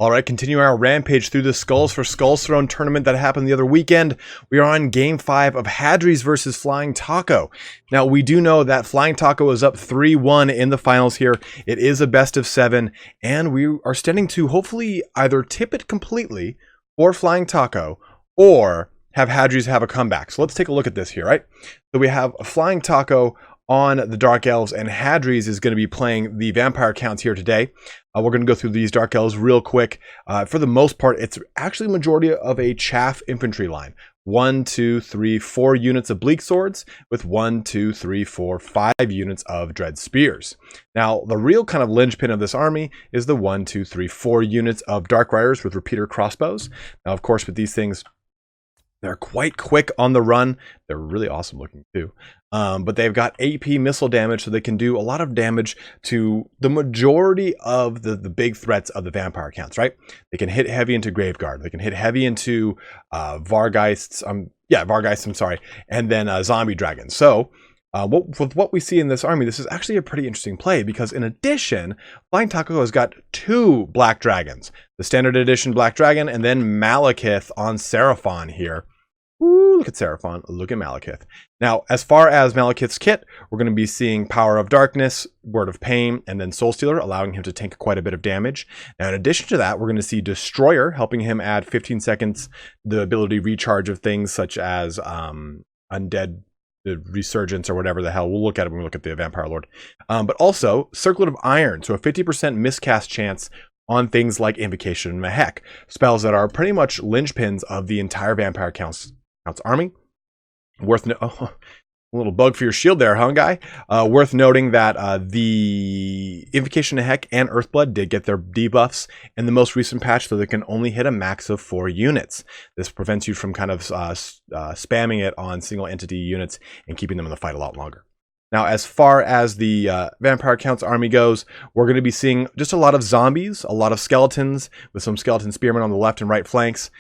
All right, continuing our rampage through the Skulls for Skulls Throne tournament that happened the other weekend. We are on Game 5 of Hadres versus Flying Taco. Now, we do know that Flying Taco is up 3-1 in the finals here. It is a best of 7, and we are standing to hopefully either tip it completely for Flying Taco or have Hadres have a comeback. So let's take a look at this here, right? So we have Flying Taco on the Dark Elves, and Hadres is going to be playing the Vampire counts here today. We're going to go through these Dark Elves real quick. For the most part, it's actually a majority of a chaff infantry line. 1, 2, 3, 4 units of Bleak Swords with 1, 2, 3, 4, 5 units of Dread Spears. Now, the real kind of linchpin of this army is the 1, 2, 3, 4 units of Dark Riders with repeater crossbows. Now, of course, with these things, they're quite quick on the run. They're really awesome looking too. But they've got AP missile damage, so they can do a lot of damage to the majority of the big threats of the Vampire counts, right? They can hit heavy into Graveguard. They can hit heavy into Vargeists, I'm sorry, and then Zombie Dragons. So with what we see in this army, this is actually a pretty interesting play because in addition, Flying Taco has got 2 Black Dragons. The Standard Edition Black Dragon and then Malekith on Seraphon here. Ooh, look at Seraphon, look at Malekith. Now, as far as Malekith's kit, we're going to be seeing Power of Darkness, Word of Pain, and then Soul Stealer, allowing him to tank quite a bit of damage. Now, in addition to that, we're going to see Destroyer, helping him add 15 seconds, the ability recharge of things such as Undead the Resurgence or whatever the hell. We'll look at it when we look at the Vampire Lord. But also, Circlet of Iron, so a 50% miscast chance on things like Invocation and Mehek, spells that are pretty much linchpins of the entire Vampire Counts army. A little bug for your shield there, huh, guy? Worth noting that the Invocation of Heck and Earthblood did get their debuffs in the most recent patch, so they can only hit a max of 4 units. This prevents you from kind of spamming it on single entity units and keeping them in the fight a lot longer. Now, as far as the Vampire Counts army goes, we're going to be seeing just a lot of zombies, a lot of skeletons, with some skeleton spearmen on the left and right flanks,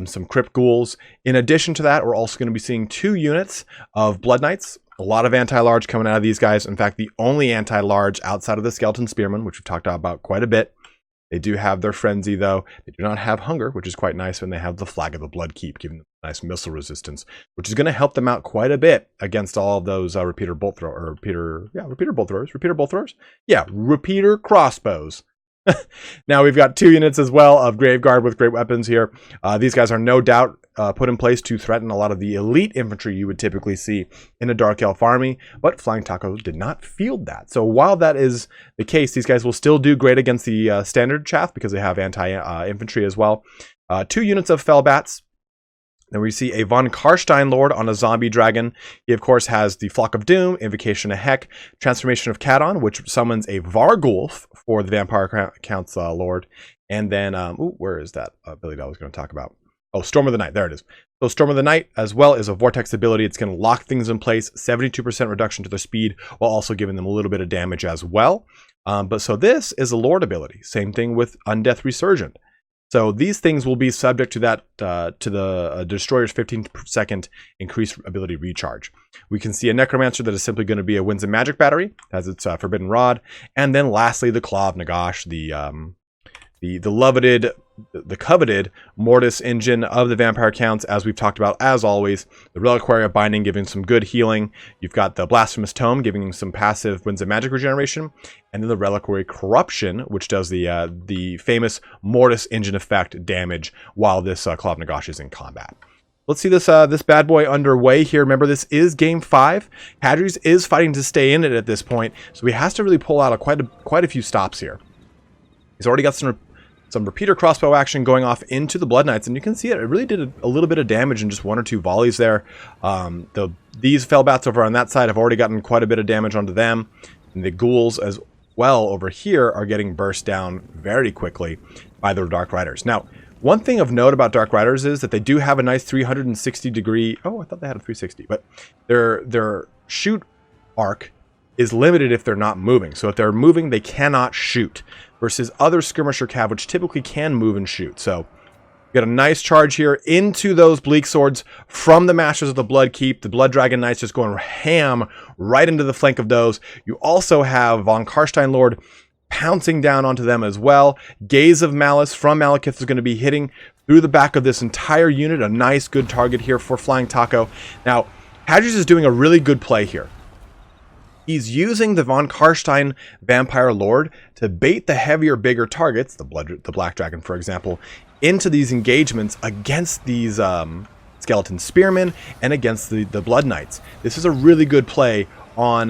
some crypt ghouls. In addition to that, we're also going to be seeing 2 units of Blood Knights, a lot of anti-large coming out of these guys. In fact, the only anti-large outside of the skeleton spearmen, which we've talked about quite a bit. They do have their frenzy, though. They do not have hunger, which is quite nice, and they have the Flag of the Blood Keep, giving them nice missile resistance, which is going to help them out quite a bit against all of those repeater bolt throwers. Yeah, repeater crossbows. Now we've got 2 units as well of Graveguard with great weapons here. These guys are no doubt put in place to threaten a lot of the elite infantry you would typically see in a Dark Elf army, but Flying Taco did not field that. So while that is the case, these guys will still do great against the standard chaff because they have anti-infantry as well. 2 units of Fellbats. Then we see a Von Karstein Lord on a Zombie Dragon. He, of course, has the Flock of Doom, Invocation of Heck, Transformation of Kadon, which summons a Vargulf for the Vampire Counts Lord. And then, where is that ability I was going to talk about? Oh, Storm of the Night. There it is. So Storm of the Night, as well, is a Vortex ability. It's going to lock things in place, 72% reduction to their speed, while also giving them a little bit of damage as well. So this is a Lord ability. Same thing with Undeath Resurgent. So these things will be subject to that, to the Destroyer's 15-second increased ability recharge. We can see a Necromancer that is simply going to be a Winds of Magic battery, has its Forbidden Rod, and then lastly the Claw of Nagash, the coveted Mortis engine of the Vampire Counts, as we've talked about as always. The Reliquary of Binding giving some good healing. You've got the Blasphemous Tome giving some passive Winds of Magic regeneration, and then the Reliquary Corruption, which does the famous Mortis engine effect damage while this Claw of Nagash is in combat. Let's see this bad boy underway here. Remember, this is Game 5. Hadres is fighting to stay in it at this point, so he has to really pull out quite a few stops here. He's already got some repeater crossbow action going off into the Blood Knights, and you can see it really did a little bit of damage in just 1 or 2 volleys there. These Fellbats over on that side have already gotten quite a bit of damage onto them, and the ghouls as well over here are getting burst down very quickly by the Dark Riders. Now, one thing of note about Dark Riders is that they do have a nice 360-degree... Oh, I thought they had a 360, but their shoot arc is limited if they're not moving. So if they're moving, they cannot shoot, versus other skirmisher cav, which typically can move and shoot. So we got a nice charge here into those Bleak Swords from the Masters of the Blood Keep. The Blood Dragon Knights just going ham right into the flank of those. You also have Von Karstein Lord pouncing down onto them as well. Gaze of Malice from Malekith is going to be hitting through the back of this entire unit. A nice, good target here for Flying Taco. Now, Hadres is doing a really good play here. He's using the Von Karstein Vampire Lord to bait the heavier, bigger targets, the Black Dragon, for example, into these engagements against these Skeleton Spearmen and against the Blood Knights. This is a really good play on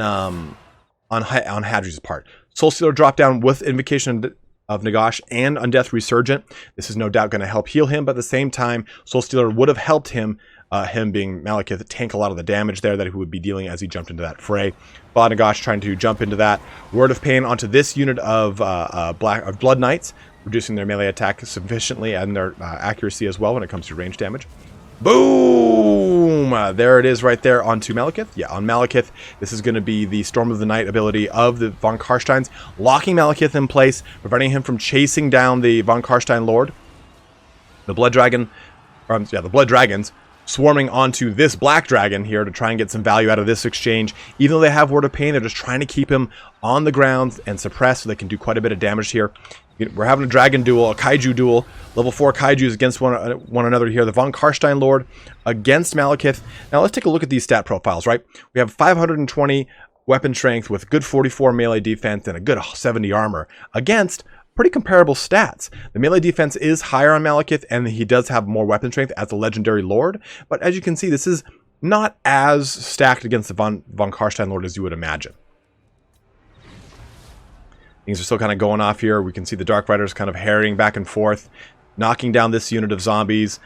Hadres' part. Soulstealer drop down with Invocation of Nagash and Undeath Resurgent. This is no doubt going to help heal him, but at the same time, Soulstealer would have helped him, him being Malekith, tank a lot of the damage there that he would be dealing as he jumped into that fray. Blood Nagash trying to jump into that. Word of Pain onto this unit of Blood Knights, reducing their melee attack sufficiently and their accuracy as well when it comes to range damage. Boom! There it is right there onto Malekith. Yeah, on Malekith, this is going to be the Storm of the Night ability of the Von Karsteins, locking Malekith in place, preventing him from chasing down the Von Karstein Lord. The Blood Dragon, the Blood Dragons, swarming onto this Black Dragon here to try and get some value out of this exchange. Even though they have Word of Pain, they're just trying to keep him on the ground and suppressed so they can do quite a bit of damage here. We're having a dragon duel, a kaiju duel, level 4 kaijus against one another here. The Von Karstein Lord against Malekith. Now let's take a look at these stat profiles, right? We have 520 weapon strength with good 44 melee defense and a good 70 armor against pretty comparable stats. The melee defense is higher on Malekith, and he does have more weapon strength as a legendary lord. But as you can see, this is not as stacked against the Von Karstein Lord as you would imagine. Things are still kind of going off here. We can see the Dark Riders kind of harrying back and forth, knocking down this unit of zombies,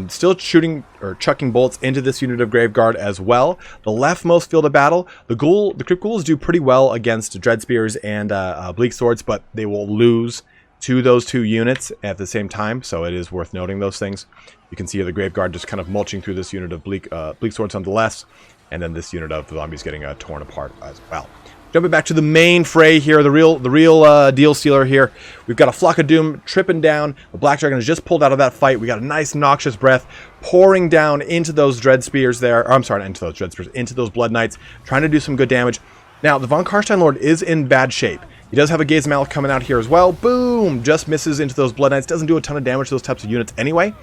still shooting or chucking bolts into this unit of Graveguard as well. The leftmost field of battle, the Crypt Ghouls do pretty well against Dread Spears and Bleak Swords, but they will lose to those two units at the same time, so it is worth noting those things. You can see the Graveguard just kind of mulching through this unit of Bleak Swords on the left, and then this unit of zombies getting torn apart as well. Jumping back to the main fray here, the real deal stealer here. We've got a Flock of Doom tripping down. The Black Dragon has just pulled out of that fight. We got a nice Noxious Breath pouring down into those Dread Spears there. Or, I'm sorry, not into those Dread Spears, into those Blood Knights, trying to do some good damage. Now, the Von Karstein Lord is in bad shape. He does have a Gaze of Malice coming out here as well. Boom! Just misses into those Blood Knights. Doesn't do a ton of damage to those types of units anyway.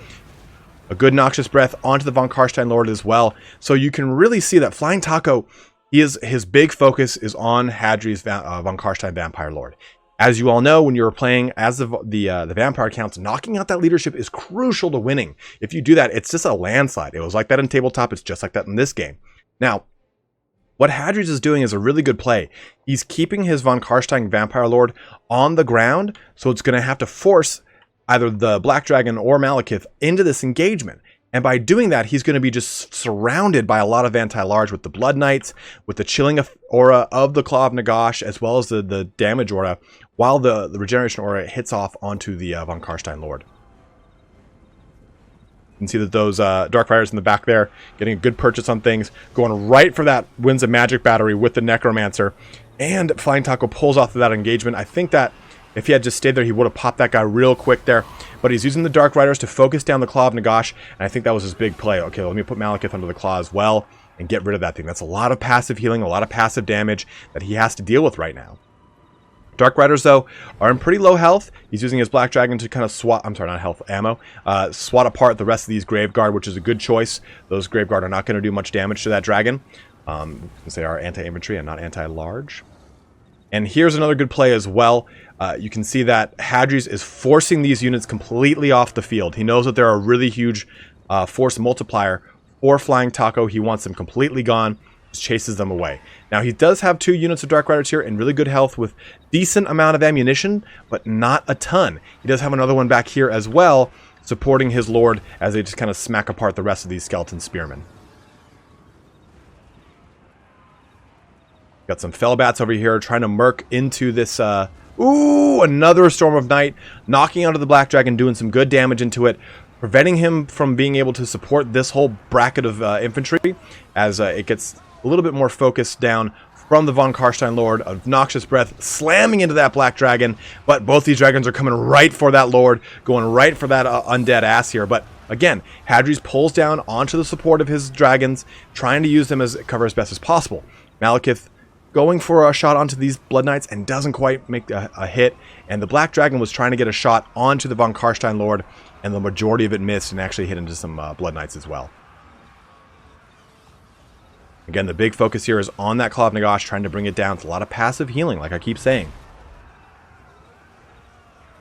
A good Noxious Breath onto the Von Karstein Lord as well. So you can really see that Flying Taco, his big focus is on Hadres' Von Karstein Vampire Lord. As you all know, when you're playing as the Vampire counts, knocking out that leadership is crucial to winning. If you do that, it's just a landslide. It was like that in tabletop. It's just like that in this game. Now, what Hadres is doing is a really good play. He's keeping his Von Karstein Vampire Lord on the ground, so it's going to have to force either the Black Dragon or Malekith into this engagement. And by doing that, he's going to be just surrounded by a lot of anti-large with the Blood Knights, with the chilling aura of the Claw of Nagash, as well as the damage aura, while the regeneration aura hits off onto the Von Karstein Lord. You can see that those Dark Riders in the back there, getting a good purchase on things, going right for that Winds of Magic battery with the Necromancer. And Flying Taco pulls off of that engagement. I think that if he had just stayed there, he would have popped that guy real quick there. But he's using the Dark Riders to focus down the Claw of Nagash, and I think that was his big play. Okay, let me put Malekith under the Claw as well and get rid of that thing. That's a lot of passive healing, a lot of passive damage that he has to deal with right now. Dark Riders, though, are in pretty low health. He's using his Black Dragon to kind of swat, I'm sorry, not health, ammo, swat apart the rest of these Graveguard, which is a good choice. Those Graveguard are not going to do much damage to that dragon, since they are anti-infantry and not anti-large. And here's another good play as well. You can see that Hadres is forcing these units completely off the field. He knows that they're a really huge force multiplier for Flying Taco. He wants them completely gone, just chases them away. Now, he does have 2 units of Dark Riders here in really good health with decent amount of ammunition, but not a ton. He does have another one back here as well, supporting his Lord as they just kind of smack apart the rest of these Skeleton Spearmen. Got some Fellbats over here trying to murk into this... Ooh, another Storm of Night, knocking onto the Black Dragon, doing some good damage into it, preventing him from being able to support this whole bracket of infantry as it gets a little bit more focused down from the Von Karstein Lord of Noxious Breath, slamming into that Black Dragon. But both these dragons are coming right for that Lord, going right for that undead ass here. But again, Hadres pulls down onto the support of his dragons, trying to use them as cover as best as possible. Malekith going for a shot onto these Blood Knights and doesn't quite make a hit. And the Black Dragon was trying to get a shot onto the Von Karstein Lord, and the majority of it missed and actually hit into some Blood Knights as well. Again, the big focus here is on that Claw of Nagash, trying to bring it down. It's a lot of passive healing, like I keep saying.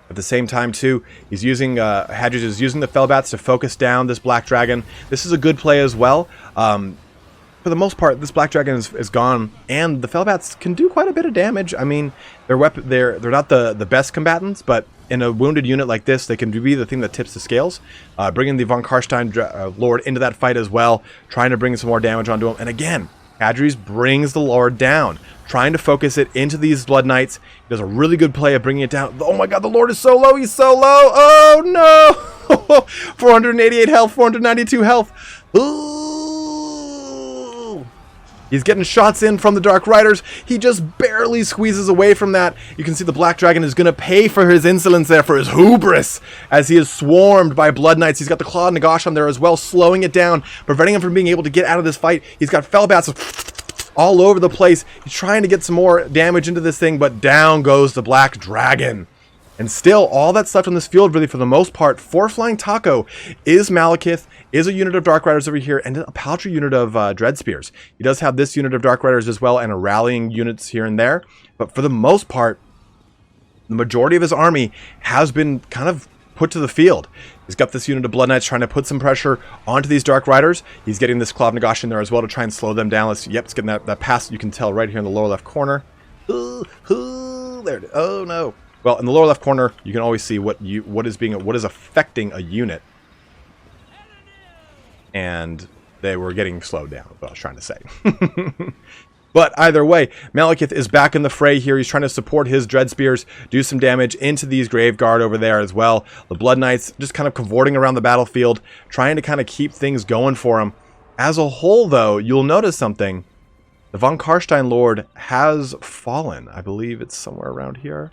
At the same time, too, he's using Hadres is using the Fellbats to focus down this Black Dragon. This is a good play as well. For the most part, this Black Dragon is gone, and the Fellbats can do quite a bit of damage. I mean, they're not the best combatants, but in a wounded unit like this, they can be the thing that tips the scales. Bringing the Von Karstein Lord into that fight as well, trying to bring some more damage onto him. And again, Hadres brings the Lord down, trying to focus it into these Blood Knights. He does a really good play of bringing it down. Oh my god, the Lord is so low. He's so low. Oh no. 488 health, 492 health. Ooh. He's getting shots in from the Dark Riders. He just barely squeezes away from that. You can see the Black Dragon is going to pay for his insolence there, for his hubris, as he is swarmed by Blood Knights. He's got the Claw of Nagash on there as well, slowing it down, preventing him from being able to get out of this fight. He's got Fellbats all over the place. He's trying to get some more damage into this thing, but down goes the Black Dragon. And still, all that's left on this field, really, for the most part, for Flying Taco, is Malekith, is a unit of Dark Riders over here, and a paltry unit of Dread Spears. He does have this unit of Dark Riders as well, and a rallying units here and there. But for the most part, the majority of his army has been kind of put to the field. He's got this unit of Blood Knights trying to put some pressure onto these Dark Riders. He's getting this Claw of Nagash in there as well to try and slow them down. It's getting that pass, you can tell right here in the lower left corner. There it is. Oh no. Well, in the lower left corner, you can always see what is affecting a unit, and they were getting slowed down. What I was trying to say. But either way, Malekith is back in the fray here. He's trying to support his Dread Spears, do some damage into these Grave Guard over there as well. The Blood Knights just kind of cavorting around the battlefield, trying to kind of keep things going for him. As a whole, though, you'll notice something. The Von Karstein Lord has fallen. I believe it's somewhere around here.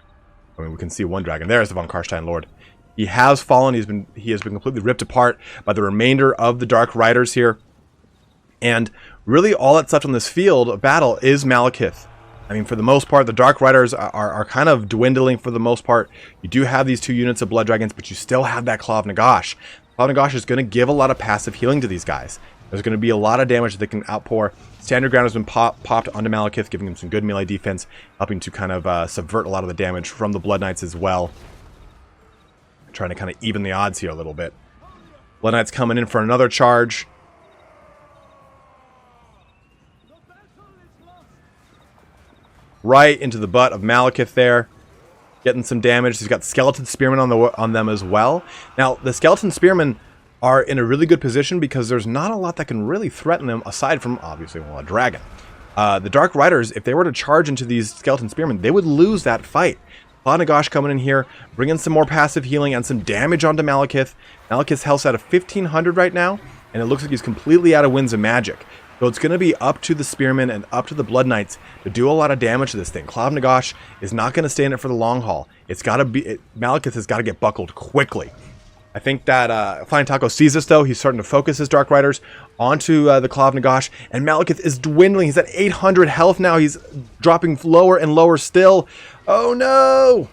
I mean, we can see one dragon. There's the Von Karstein Lord. He has fallen. He has been completely ripped apart by the remainder of the Dark Riders here. And really all that's left on this field of battle is Malekith. I mean, for the most part, the Dark Riders are kind of dwindling for the most part. You do have these two units of Blood Dragons, but you still have that Claw of Nagash. Claw of Nagash is going to give a lot of passive healing to these guys. There's going to be a lot of damage that they can outpour. Standard Ground has been popped onto Malekith, giving him some good melee defense, helping to kind of subvert a lot of the damage from the Blood Knights as well. Trying to kind of even the odds here a little bit. Blood Knights coming in for another charge. Right into the butt of Malekith there. Getting some damage. He's got Skeleton Spearmen on them as well. Now, the Skeleton Spearmen are in a really good position because there's not a lot that can really threaten them aside from, obviously, well, a dragon. The Dark Riders, if they were to charge into these Skeleton Spearmen, they would lose that fight. Claw of Nagash coming in here, bringing some more passive healing and some damage onto Malekith. Malekith's health's at 1,500 right now, and it looks like he's completely out of Winds of Magic. So it's going to be up to the Spearmen and up to the Blood Knights to do a lot of damage to this thing. Claw of Nagash is not going to stay in it for the long haul. It's got to be... Malekith has got to get buckled quickly. I think that Flying Taco sees this, though. He's starting to focus his Dark Riders onto the Claw of Nagash, and Malekith is dwindling. He's at 800 health now. He's dropping lower and lower still. Oh, no!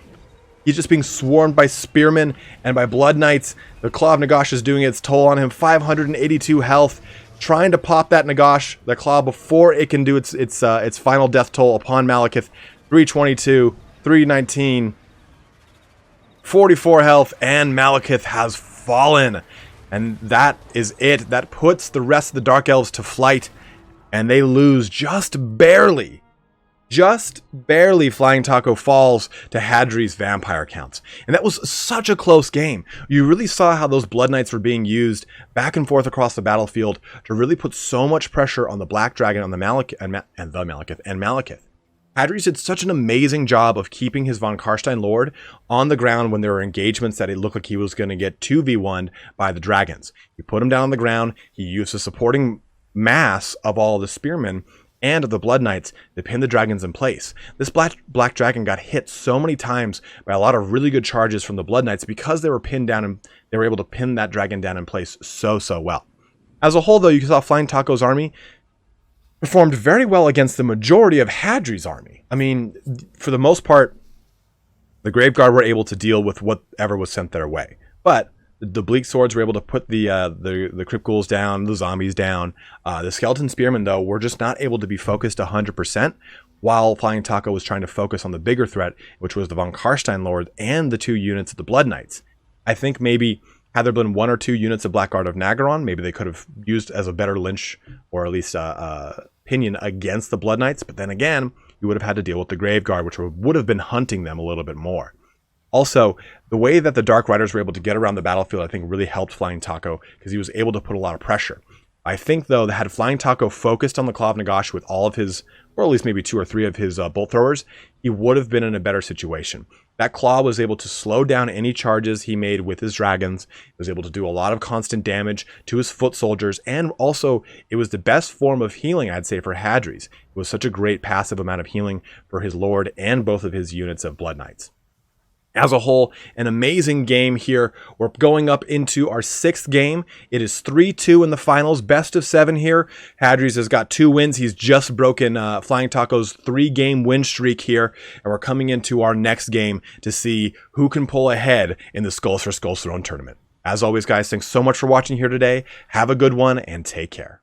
He's just being swarmed by Spearmen and by Blood Knights. The Claw of Nagash is doing its toll on him. 582 health. Trying to pop that Nagash, the Claw, before it can do its final death toll upon Malekith. 322, 319... 44 health, and Malekith has fallen. And that is it. That puts the rest of the Dark Elves to flight, and they lose just barely. Just barely. Flying Taco falls to Hadres' vampire counts. And that was such a close game. You really saw how those Blood Knights were being used back and forth across the battlefield to really put so much pressure on the Black Dragon, on the Malekith, and Malekith. Hadres did such an amazing job of keeping his Von Karstein Lord on the ground when there were engagements that it looked like he was going to get 2v1'd by the dragons. He put him down on the ground. He used the supporting mass of all the Spearmen and of the Blood Knights to pin the dragons in place. This Black Dragon got hit so many times by a lot of really good charges from the Blood Knights because they were pinned down, and they were able to pin that dragon down in place so well. As a whole, though, you saw Flying Taco's army performed very well against the majority of Hadres' army. I mean, for the most part, the Graveguard were able to deal with whatever was sent their way. But the Bleak Swords were able to put the Crypt Ghouls down, the zombies down. The Skeleton Spearmen, though, were just not able to be focused 100%, while Flying Taco was trying to focus on the bigger threat, which was the Von Karstein Lord and the 2 units of the Blood Knights. I think maybe had there been 1 or 2 units of Blackguard of Nagaron, maybe they could have used as a better lynch, or at least opinion against the Blood Knights. But then again, you would have had to deal with the Graveguard, which would have been hunting them a little bit more. Also, the way that the Dark Riders were able to get around the battlefield, I think really helped Flying Taco, because he was able to put a lot of pressure. I think, though, that had Flying Taco focused on the Claw of Nagash with all of his, or at least maybe 2 or 3 of his bolt throwers, he would have been in a better situation. That Claw was able to slow down any charges he made with his dragons. He was able to do a lot of constant damage to his foot soldiers, and also it was the best form of healing, I'd say, for Hadres. It was such a great passive amount of healing for his Lord and both of his units of Blood Knights. As a whole, an amazing game here. We're going up into our 6th game. It is 3-2 in the finals, best of 7 here. Hadres has got 2 wins. He's just broken Flying Taco's 3-game win streak here. And we're coming into our next game to see who can pull ahead in the Skulls for Skulls Throne tournament. As always, guys, thanks so much for watching here today. Have a good one and take care.